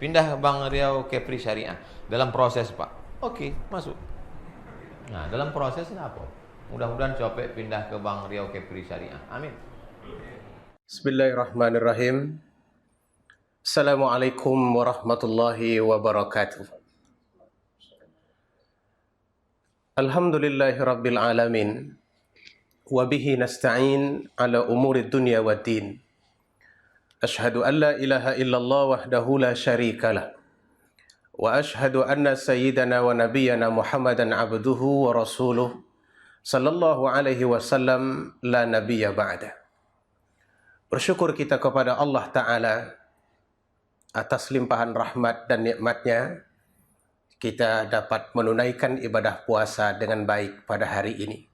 pindah Bank Riau Kepri Syariah. Dalam proses Pak. Oke, masuk. Nah, dalam proses ini apa? Mudah-mudahan Copet pindah ke Bank Riau Kepri Syariah. Amin. Bismillahirrahmanirrahim. Assalamualaikum warahmatullahi wabarakatuh. Alhamdulillahi rabbil alamin. Wabihi nasta'in ala umuri dunya wa din. Ashhadu an la ilaha illallah wahdahu la syarika lah. Wa ashhadu anna sayyidana wa nabiyyana Muhammadan abduhu wa rasuluh sallallahu alaihi wasallam la nabiyya ba'da. Bersyukur kita kepada Allah Ta'ala atas limpahan rahmat dan nikmatnya kita dapat menunaikan ibadah puasa dengan baik pada hari ini.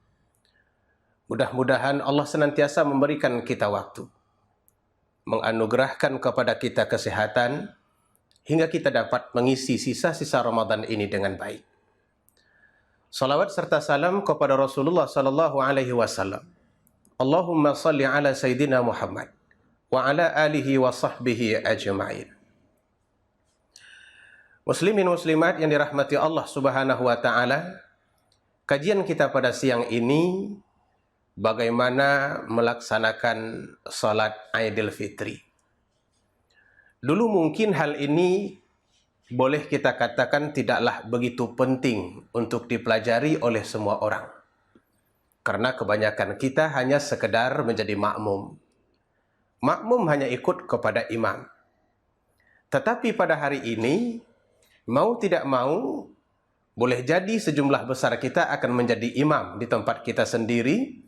Mudah-mudahan Allah senantiasa memberikan kita waktu, menganugerahkan kepada kita kesehatan, hingga kita dapat mengisi sisa-sisa Ramadan ini dengan baik. Salawat serta salam kepada Rasulullah sallallahu alaihi wasallam. Allahumma salli ala Sayyidina Muhammad wa ala alihi wa sahbihi ajma'in. Muslimin muslimat yang dirahmati Allah subhanahu wa ta'ala, kajian kita pada siang ini bagaimana melaksanakan salat Aidil Fitri. Dulu mungkin hal ini boleh kita katakan tidaklah begitu penting untuk dipelajari oleh semua orang. Karena kebanyakan kita hanya sekedar menjadi makmum. Makmum hanya ikut kepada imam. Tetapi pada hari ini, mau tidak mau, boleh jadi sejumlah besar kita akan menjadi imam di tempat kita sendiri,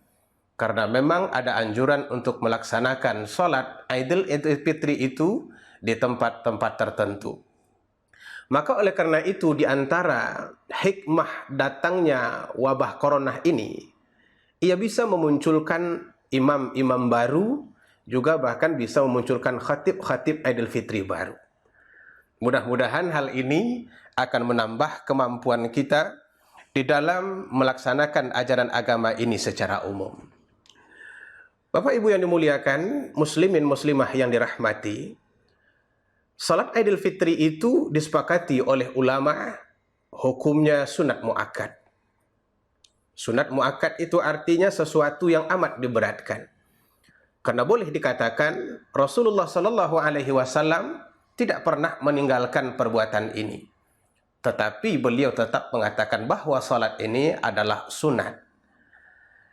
karena memang ada anjuran untuk melaksanakan sholat Aidil Fitri itu di tempat-tempat tertentu. Maka oleh karena itu, di antara hikmah datangnya wabah corona ini, ia bisa memunculkan imam-imam baru, juga bahkan bisa memunculkan khatib-khatib Aidil Fitri baru. Mudah-mudahan hal ini akan menambah kemampuan kita di dalam melaksanakan ajaran agama ini secara umum. Bapak Ibu yang dimuliakan, muslimin muslimah yang dirahmati, salat Aidil Fitri itu disepakati oleh ulama hukumnya sunat muakkad. Sunat muakkad itu artinya sesuatu yang amat diberatkan. Karena boleh dikatakan Rasulullah sallallahu alaihi wasallam tidak pernah meninggalkan perbuatan ini. Tetapi beliau tetap mengatakan bahwa salat ini adalah sunat.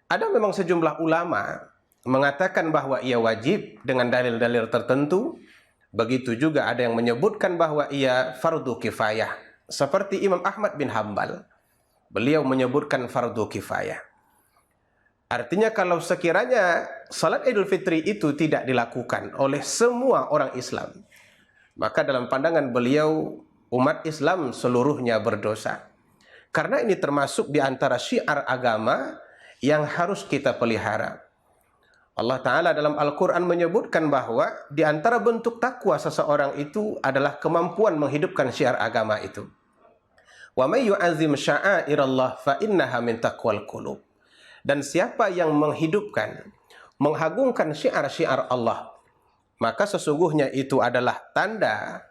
Ada memang sejumlah ulama mengatakan bahwa ia wajib dengan dalil-dalil tertentu. Begitu juga ada yang menyebutkan bahwa ia fardu kifayah. Seperti Imam Ahmad bin Hambal, beliau menyebutkan fardu kifayah. Artinya kalau sekiranya salat Idul Fitri itu tidak dilakukan oleh semua orang Islam, maka dalam pandangan beliau umat Islam seluruhnya berdosa. Karena ini termasuk di antara syiar agama yang harus kita pelihara. Allah Ta'ala dalam Al-Quran menyebutkan bahwa di antara bentuk takwa seseorang itu adalah kemampuan menghidupkan syiar agama itu. Wa may yu'azzim sya'airallah fa innaha min taqwal qulub. Dan siapa yang menghidupkan, menghagungkan syiar-syiar Allah, maka sesungguhnya itu adalah tanda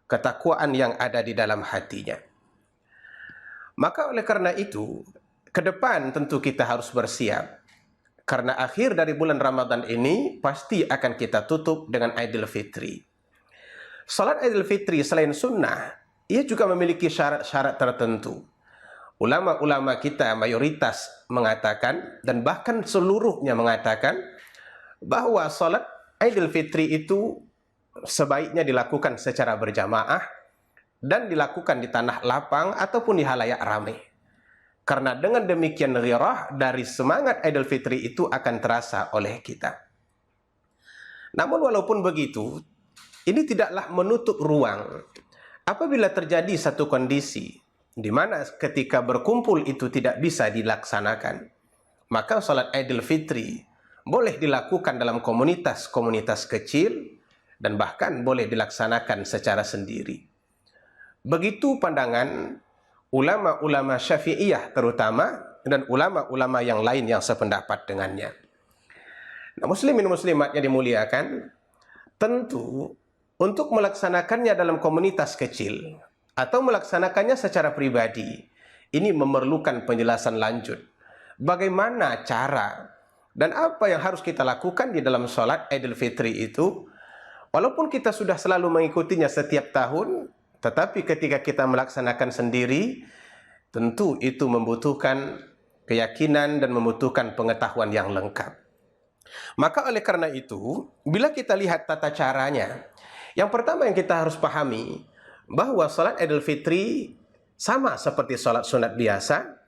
ketakwaan yang ada di dalam hatinya. Maka oleh karena itu, ke depan tentu kita harus bersiap. Karena akhir dari bulan Ramadan ini pasti akan kita tutup dengan Aidil Fitri. Salat Aidil Fitri selain sunnah, ia juga memiliki syarat-syarat tertentu. Ulama-ulama kita mayoritas mengatakan, dan bahkan seluruhnya mengatakan, bahwa salat Aidil Fitri itu sebaiknya dilakukan secara berjamaah dan dilakukan di tanah lapang ataupun di halayak ramai. Karena dengan demikian ghirah dari semangat Aidil Fitri itu akan terasa oleh kita. Namun walaupun begitu, ini tidaklah menutup ruang apabila terjadi satu kondisi di mana ketika berkumpul itu tidak bisa dilaksanakan, maka salat Aidil Fitri boleh dilakukan dalam komunitas-komunitas kecil dan bahkan boleh dilaksanakan secara sendiri. Begitu pandangan ulama-ulama Syafi'iyah terutama dan ulama-ulama yang lain yang sependapat dengannya. Nah, muslimin muslimat yang dimuliakan, tentu untuk melaksanakannya dalam komunitas kecil atau melaksanakannya secara pribadi, ini memerlukan penjelasan lanjut. Bagaimana cara dan apa yang harus kita lakukan di dalam sholat Idul Fitri itu? Walaupun kita sudah selalu mengikutinya setiap tahun, tetapi ketika kita melaksanakan sendiri, tentu itu membutuhkan keyakinan dan membutuhkan pengetahuan yang lengkap. Maka oleh karena itu, bila kita lihat tata caranya, yang pertama yang kita harus pahami, bahwa sholat Idul Fitri sama seperti sholat sunat biasa,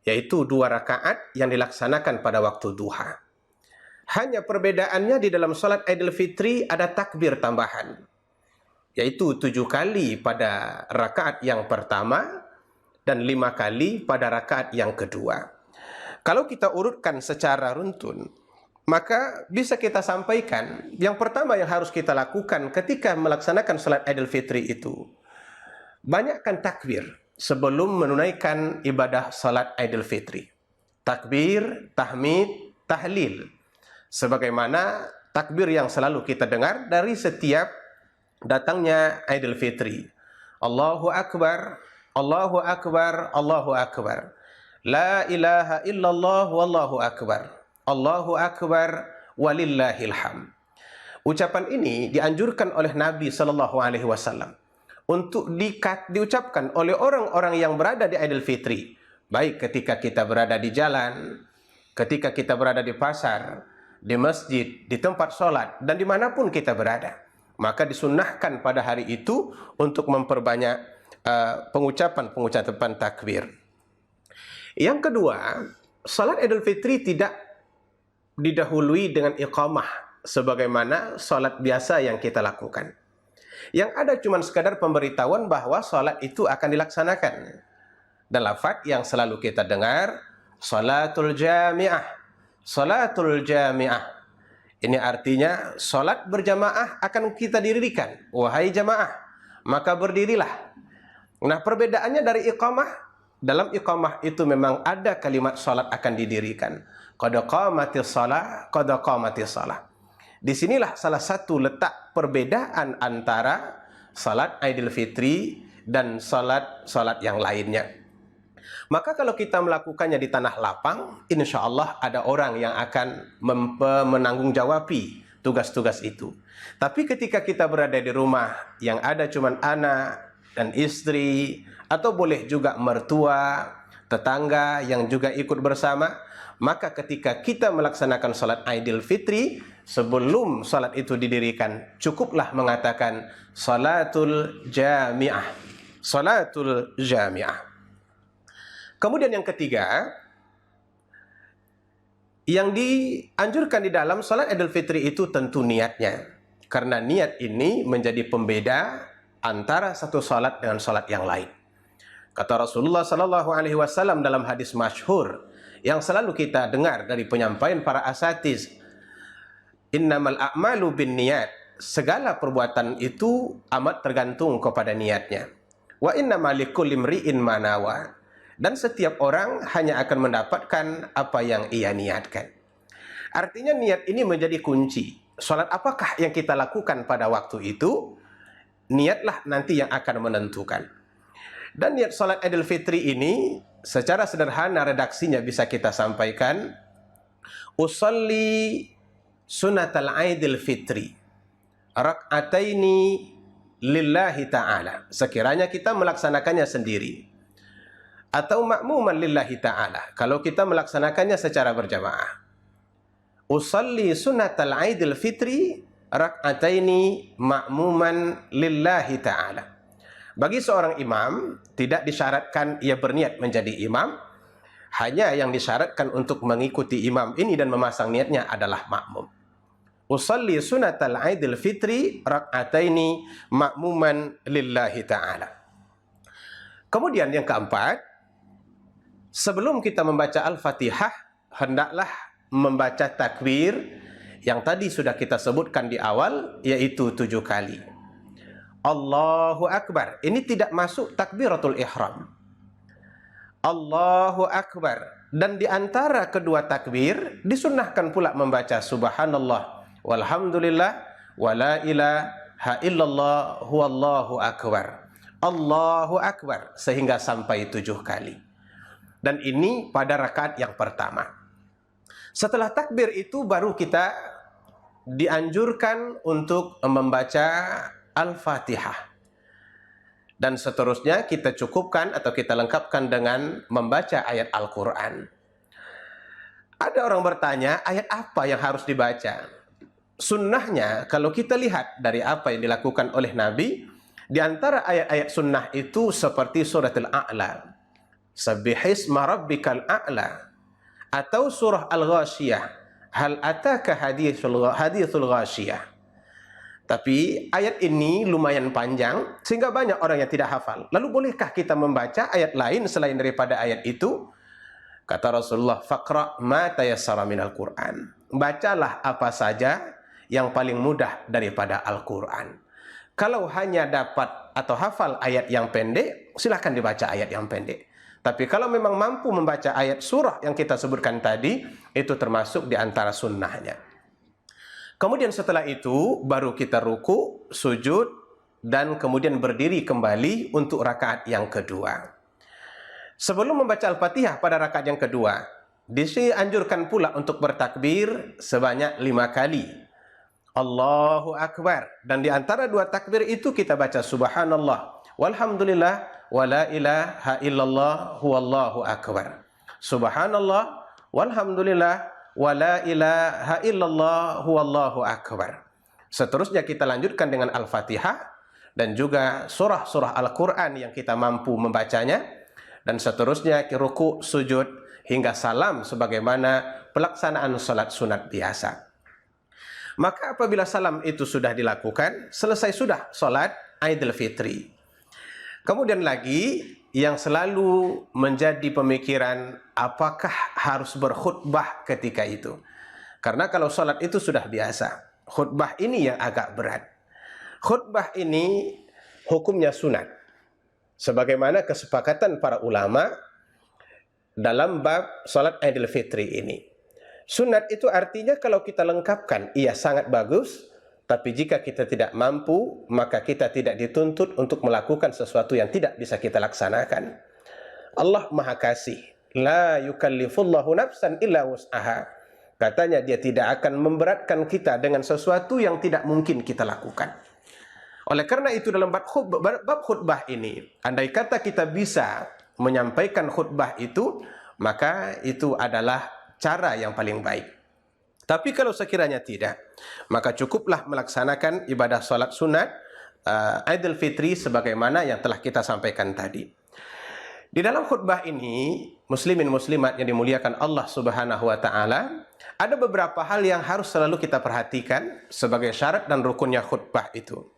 yaitu 2 rakaat yang dilaksanakan pada waktu duha. Hanya perbedaannya di dalam sholat Idul Fitri ada takbir tambahan, yaitu 7 kali pada rakaat yang pertama dan 5 kali pada rakaat yang kedua. Kalau kita urutkan secara runtun, maka bisa kita sampaikan yang pertama yang harus kita lakukan ketika melaksanakan sholat Idul Fitri itu, banyakkan takbir sebelum menunaikan ibadah sholat Idul Fitri. Takbir, tahmid, tahlil, sebagaimana takbir yang selalu kita dengar dari setiap datangnya Idul Fitri. Allahu Akbar, Allahu Akbar, Allahu Akbar. La ilaha illallah wallahu akbar. Allahu Akbar walillahil hamd. Ucapan ini dianjurkan oleh Nabi SAW untuk diucapkan oleh orang-orang yang berada di Idul Fitri, baik ketika kita berada di jalan, ketika kita berada di pasar, di masjid, di tempat sholat, dan dimanapun kita berada. Maka disunnahkan pada hari itu untuk memperbanyak pengucapan takbir. Yang kedua, sholat Idul Fitri tidak didahului dengan iqamah sebagaimana sholat biasa yang kita lakukan. Yang ada cuma sekadar pemberitahuan bahwa sholat itu akan dilaksanakan. Dan lafaz yang selalu kita dengar, sholatul jami'ah, sholatul jami'ah. Ini artinya sholat berjamaah akan kita dirikan. Wahai jamaah, maka berdirilah. Nah, perbedaannya dari iqamah, dalam iqamah itu memang ada kalimat sholat akan didirikan. Qad qamatis shalah, qad qamatis shalah. Disinilah salah satu letak perbedaan antara salat Idul Fitri dan salat yang lainnya. Maka kalau kita melakukannya di tanah lapang, insya Allah ada orang yang akan menanggung-jawabi tugas-tugas itu. Tapi ketika kita berada di rumah yang ada cuma anak dan istri, atau boleh juga mertua, tetangga yang juga ikut bersama, maka ketika kita melaksanakan salat Idul Fitri, sebelum salat itu didirikan, cukuplah mengatakan salatul jami'ah. Salatul jami'ah. Kemudian yang ketiga, yang dianjurkan di dalam salat Idul Fitri itu tentu niatnya. Karena niat ini menjadi pembeda antara satu salat dengan salat yang lain. Kata Rasulullah SAW dalam hadis masyhur yang selalu kita dengar dari penyampaian para asatiz, innamal a'malu bin niat, segala perbuatan itu amat tergantung kepada niatnya. Wa innamal likulli imri'in ma nawa, dan setiap orang hanya akan mendapatkan apa yang ia niatkan. Artinya niat ini menjadi kunci. Salat apakah yang kita lakukan pada waktu itu, niatlah nanti yang akan menentukan. Dan niat salat Idul Fitri ini secara sederhana redaksinya bisa kita sampaikan, usalli sunatal Idul Fitri rak'ataini lillahi ta'ala. Sekiranya kita melaksanakannya sendiri atau ma'muman lillahi ta'ala, kalau kita melaksanakannya secara berjamaah. Usalli sunatal Idul Fitri rak'ataini ma'muman lillahi ta'ala. Bagi seorang imam, tidak disyaratkan ia berniat menjadi imam, hanya yang disyaratkan untuk mengikuti imam ini dan memasang niatnya adalah makmum. Usalli sunatal Idul Fitri rak'ataini ma'muman lillahi ta'ala. Kemudian yang keempat, sebelum kita membaca Al-Fatihah, hendaklah membaca takbir yang tadi sudah kita sebutkan di awal, yaitu 7 kali. Allahu Akbar. Ini tidak masuk takbiratul ihram. Allahu Akbar. Dan di antara kedua takbir, disunnahkan pula membaca subhanallah, walhamdulillah, wala ilaha ilaha illallah huwallahu akbar. Allahu akbar sehingga sampai 7 kali. Dan ini pada rakaat yang pertama. Setelah takbir itu baru kita dianjurkan untuk membaca Al-Fatihah. Dan seterusnya kita cukupkan atau kita lengkapkan dengan membaca ayat Al-Quran. Ada orang bertanya, ayat apa yang harus dibaca? Sunnahnya, kalau kita lihat dari apa yang dilakukan oleh Nabi, di antara ayat-ayat sunnah itu seperti surat Al-A'la, Sabbihisma rabbikal a'la, atau surah Al-Ghashiyah, hal ataka hadithul ghashiyah. Tapi ayat ini lumayan panjang sehingga banyak orang yang tidak hafal. Lalu bolehkah kita membaca ayat lain selain daripada ayat itu? Kata Rasulullah, faqra ma tayassara minal Qur'an. Bacalah apa saja yang paling mudah daripada Al-Qur'an. Kalau hanya dapat atau hafal ayat yang pendek, silahkan dibaca ayat yang pendek. Tapi kalau memang mampu membaca ayat surah yang kita sebutkan tadi, itu termasuk di antara sunnahnya. Kemudian setelah itu, baru kita ruku, sujud, dan kemudian berdiri kembali untuk rakaat yang kedua. Sebelum membaca Al-Fatihah pada rakaat yang kedua, dianjurkan pula untuk bertakbir sebanyak 5 kali. Allahu Akbar. Dan di antara 2 takbir itu kita baca Subhanallah, walhamdulillah, wa la ilaha illallah, huwallahu akbar. Subhanallah, walhamdulillah, wa la ilaha illallah, huwallahu akbar. Seterusnya kita lanjutkan dengan Al-Fatihah dan juga surah-surah Al-Quran yang kita mampu membacanya. Dan seterusnya ruku, sujud, hingga salam sebagaimana pelaksanaan salat sunat biasa. Maka apabila salam itu sudah dilakukan, selesai sudah salat Idul Fitri. Kemudian lagi yang selalu menjadi pemikiran, apakah harus berkhutbah ketika itu? Karena kalau salat itu sudah biasa, khutbah ini yang agak berat. Khutbah ini hukumnya sunat, sebagaimana kesepakatan para ulama dalam bab salat Idul Fitri ini. Sunat itu artinya kalau kita lengkapkan, ia sangat bagus. Tapi jika kita tidak mampu, maka kita tidak dituntut untuk melakukan sesuatu yang tidak bisa kita laksanakan. Allah Maha Kasih. La yukallifullahu nafsan illa wus'aha. Katanya dia tidak akan memberatkan kita dengan sesuatu yang tidak mungkin kita lakukan. Oleh karena itu dalam bab khutbah ini, andai kata kita bisa menyampaikan khutbah itu, maka itu adalah cara yang paling baik. Tapi kalau sekiranya tidak, maka cukuplah melaksanakan ibadah salat sunat Idul Fitri sebagaimana yang telah kita sampaikan tadi. Di dalam khutbah ini, muslimin muslimat yang dimuliakan Allah Subhanahu wa taala, ada beberapa hal yang harus selalu kita perhatikan sebagai syarat dan rukunnya khutbah itu.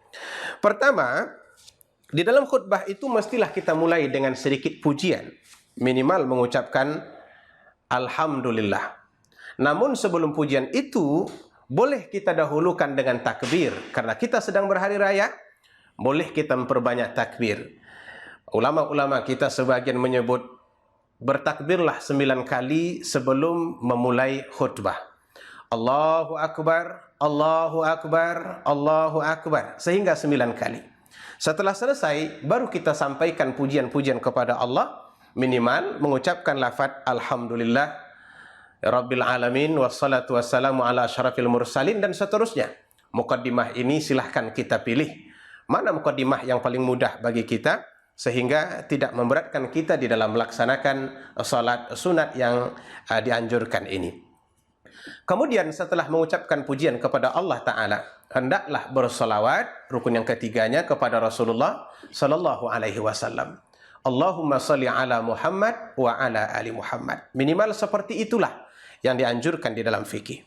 Pertama, di dalam khutbah itu mestilah kita mulai dengan sedikit pujian, minimal mengucapkan Alhamdulillah. Namun sebelum pujian itu, boleh kita dahulukan dengan takbir. Karena kita sedang berhari raya, boleh kita memperbanyak takbir. Ulama-ulama kita sebagian menyebut, bertakbirlah 9 kali sebelum memulai khutbah. Allahu Akbar, Allahu Akbar, Allahu Akbar. Sehingga 9 kali. Setelah selesai, baru kita sampaikan pujian-pujian kepada Allah. Minimal mengucapkan lafaz Alhamdulillah Rabbil Alamin wassalatu wassalamu ala asyrafil mursalin dan seterusnya. Muqaddimah ini silahkan kita pilih. Mana muqaddimah yang paling mudah bagi kita sehingga tidak memberatkan kita di dalam melaksanakan salat sunat yang dianjurkan ini. Kemudian setelah mengucapkan pujian kepada Allah Ta'ala, hendaklah bersolawat, rukun yang ketiganya kepada Rasulullah Sallallahu Alaihi Wasallam. Allahumma salli ala Muhammad wa ala ali Muhammad. Minimal seperti itulah yang dianjurkan di dalam fikih.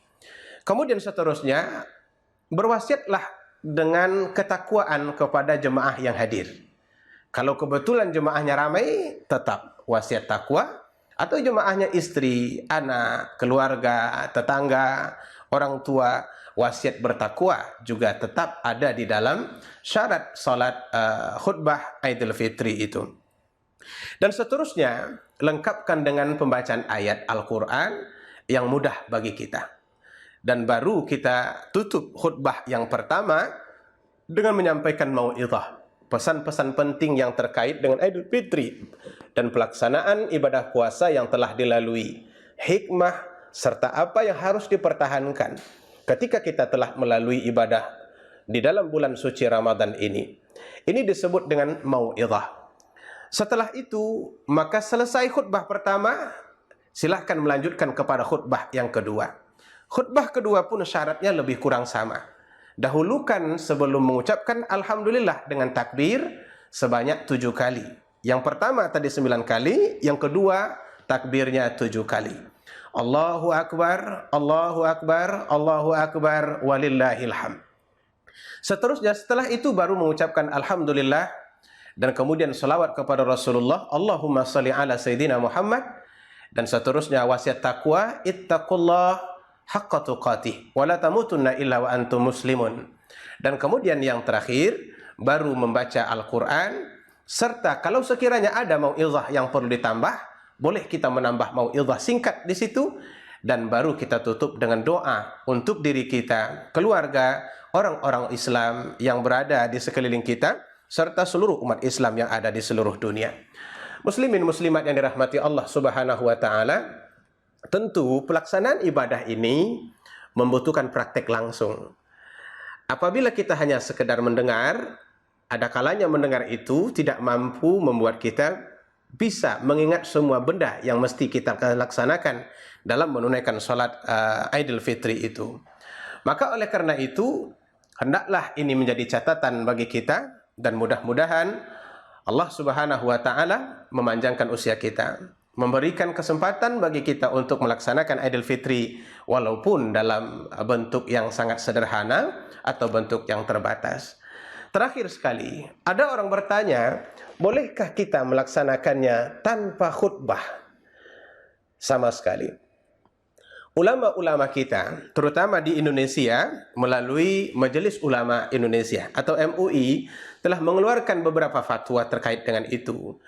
Kemudian seterusnya, berwasiatlah dengan ketakwaan kepada jemaah yang hadir. Kalau kebetulan jemaahnya ramai, tetap wasiat takwa. Atau jemaahnya istri, anak, keluarga, tetangga, orang tua, wasiat bertakwa juga tetap ada di dalam syarat salat khutbah Idul Fitri itu. Dan seterusnya, lengkapkan dengan pembacaan ayat Al-Quran yang mudah bagi kita. Dan baru kita tutup khutbah yang pertama dengan menyampaikan mau'izah, pesan-pesan penting yang terkait dengan Idul Fitri dan pelaksanaan ibadah puasa yang telah dilalui, hikmah serta apa yang harus dipertahankan ketika kita telah melalui ibadah di dalam bulan suci Ramadan ini. Ini disebut dengan mau'izah. Setelah itu, maka selesai khutbah pertama, silahkan melanjutkan kepada khutbah yang kedua. Khutbah kedua pun syaratnya lebih kurang sama. Dahulukan sebelum mengucapkan Alhamdulillah dengan takbir sebanyak 7 kali. Yang pertama tadi 9 kali, yang kedua takbirnya 7 kali. Allahu Akbar, Allahu Akbar, Allahu Akbar, walillahil hamd. Seterusnya setelah itu baru mengucapkan Alhamdulillah dan kemudian selawat kepada Rasulullah, Allahumma salli ala Sayyidina Muhammad, dan seterusnya wasiat takwa, ittaqullah haqqa tuqatih wa la tamutunna illa wa antum muslimun. Dan kemudian yang terakhir baru membaca Al-Qur'an, serta kalau sekiranya ada mau'izah yang perlu ditambah, boleh kita menambah mau'izah singkat di situ, dan baru kita tutup dengan doa untuk diri kita, keluarga, orang-orang Islam yang berada di sekeliling kita, serta seluruh umat Islam yang ada di seluruh dunia. Muslimin muslimat yang dirahmati Allah Subhanahu wa taala, tentu pelaksanaan ibadah ini membutuhkan praktek langsung. Apabila kita hanya sekedar mendengar, ada kalanya mendengar itu tidak mampu membuat kita bisa mengingat semua benda yang mesti kita laksanakan dalam menunaikan salat Idul Fitri itu. Maka oleh karena itu, hendaklah ini menjadi catatan bagi kita, dan mudah-mudahan Allah Subhanahu wa taala memanjangkan usia kita, memberikan kesempatan bagi kita untuk melaksanakan Idul Fitri walaupun dalam bentuk yang sangat sederhana atau bentuk yang terbatas. Terakhir sekali, ada orang bertanya, bolehkah kita melaksanakannya tanpa khutbah sama sekali? Ulama-ulama kita, terutama di Indonesia, melalui Majelis Ulama Indonesia atau MUI, telah mengeluarkan beberapa fatwa terkait dengan itu.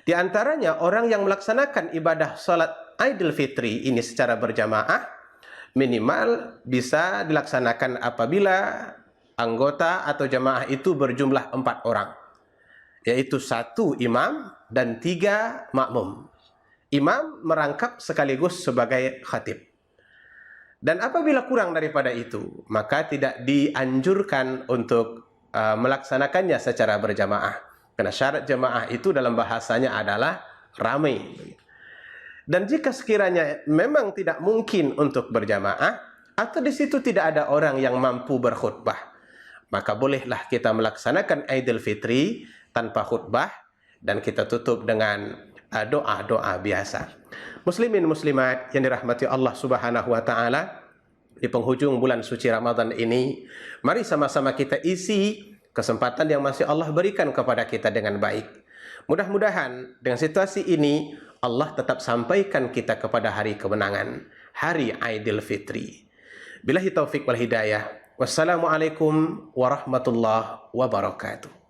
Di antaranya, orang yang melaksanakan ibadah salat Idul Fitri ini secara berjamaah, minimal bisa dilaksanakan apabila anggota atau jamaah itu berjumlah 4 orang, yaitu 1 imam dan 3 makmum. Imam merangkap sekaligus sebagai khatib. Dan apabila kurang daripada itu, maka tidak dianjurkan untuk melaksanakannya secara berjamaah. Karena syarat jamaah itu dalam bahasanya adalah ramai. Dan jika sekiranya memang tidak mungkin untuk berjamaah, atau di situ tidak ada orang yang mampu berkhutbah, maka bolehlah kita melaksanakan Idul Fitri tanpa khutbah, dan kita tutup dengan doa-doa biasa. Muslimin muslimat yang dirahmati Allah Subhanahu wa taala, di penghujung bulan suci Ramadan ini, mari sama-sama kita isi kesempatan yang masih Allah berikan kepada kita dengan baik. Mudah-mudahan dengan situasi ini Allah tetap sampaikan kita kepada hari kemenangan, hari Idul Fitri. Billahi taufik wal hidayah. Wassalamualaikum warahmatullahi wabarakatuh.